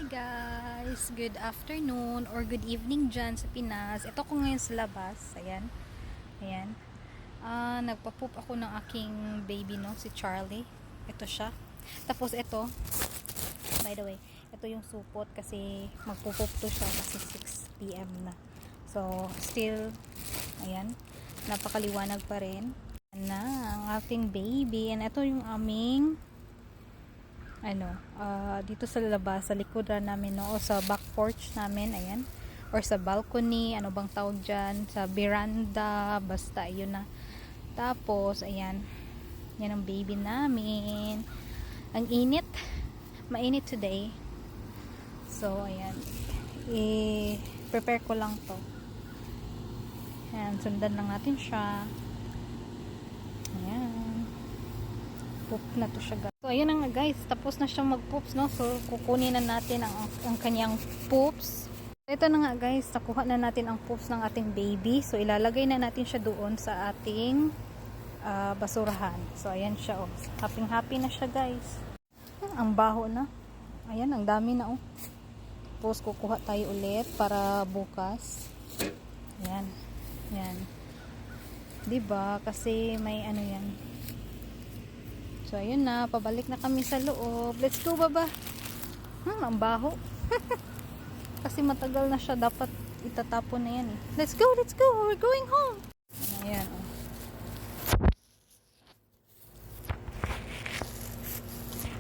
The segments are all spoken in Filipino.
Guys, good afternoon or good evening dyan sa Pinas. Ito ko ngayon sa labas. Ayan. Ayan. Nagpa-poop ako ng aking baby, no? Si Charlie. Ito siya. Tapos ito, by the way, ito yung supot kasi magpo-poop to siya kasi 6 PM na. So, still, ayan. Napakaliwanag pa rin. Ayan na, ang ating baby. And ito yung aming dito sa labas, sa likuran namin, no, o sa back porch namin, ayan, or sa balcony, ano bang tawag dyan, sa veranda, basta yun na. Tapos ayan, yan ang baby namin. Ang init, mainit today. So ayan, i-prepare ko lang to. Ayan, sundan lang natin siya. Ayan, poop na to siya, guys. So ayun na nga, guys, tapos na siyang mag-poops, no? So kukunin na natin ang kanyang poops. Ito na nga, guys, nakuha na natin ang poops ng ating baby. So ilalagay na natin siya doon sa ating basurahan. So ayan siya, oh. Happy na siya, guys. Ang baho na. Ayan, ang dami na, oh. Tapos kukuha tayo ulit para bukas. Ayan. Ayan. Diba? Kasi may ano yan. So, ayun na. Pabalik na kami sa loob. Let's go, baba. Ang baho. Kasi matagal na siya. Dapat itatapon na yan, eh. Let's go, let's go. We're going home. Ayan, oh.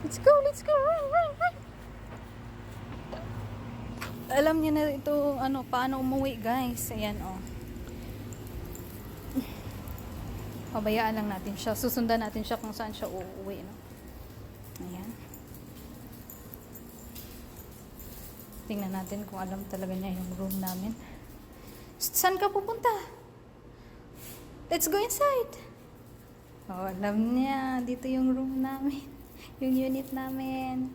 Let's go, let's go. Run. Alam niya na ito, paano umuwi, guys. Ayan, oh. Pabayaan lang natin siya. Susundan natin siya kung saan siya uuwi, no? Ayan. Tingnan natin kung alam talaga niya yung room namin. Saan ka pupunta? Let's go inside. Oh, alam niya. Dito yung room namin. Yung unit namin.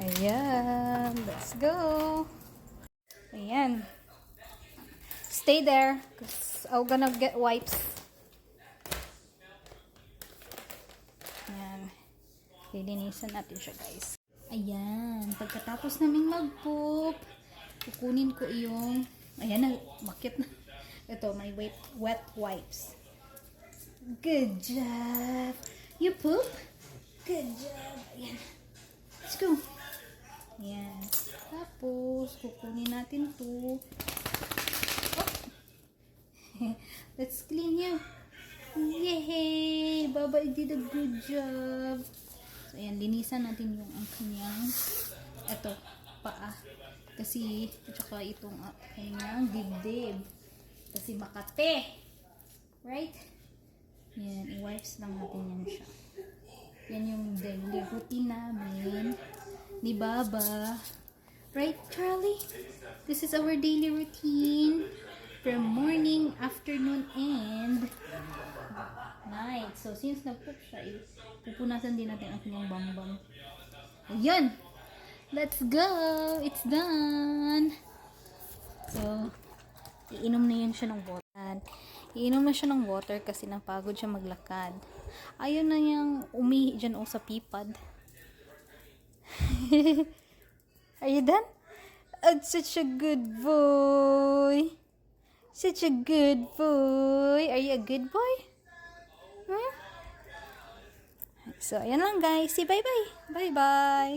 Ayan. Let's go. Ayan. Stay there, because I'm gonna get wipes. Ayan. Lilinisan natin siya, guys. Ayan. Pagkatapos naming mag-poop, kukunin ko yung, ayan, bakit na. Ito, my wet wipes. Good job. You poop? Good job. Ayan. Let's go. Ayan. Tapos, kukunin natin to. Let's clean you. Yay! Baba, you did a good job. So, ayan, linisan natin yung ang kanyang paa. Kasi, at saka itong kanyang dibdib. Kasi makate. Right? Yan, i-wipes lang natin yan siya. Yan yung daily routine namin ni Baba. Right, Charlie? This is our daily routine. From morning, afternoon, and night. So, since nag-poop siya, pupunasan din natin ang kanyang bambang. Ayan! Let's go! It's done! So, iinom na yun siya ng water. Iinom na siya ng water kasi napagod siya maglakad. Ayaw na niyang umihi dyan o sa pipad. Are you done? Such a good boy! Such a good boy. Are you a good boy? Hmm? So, ayan lang, guys. Say bye-bye. Bye-bye.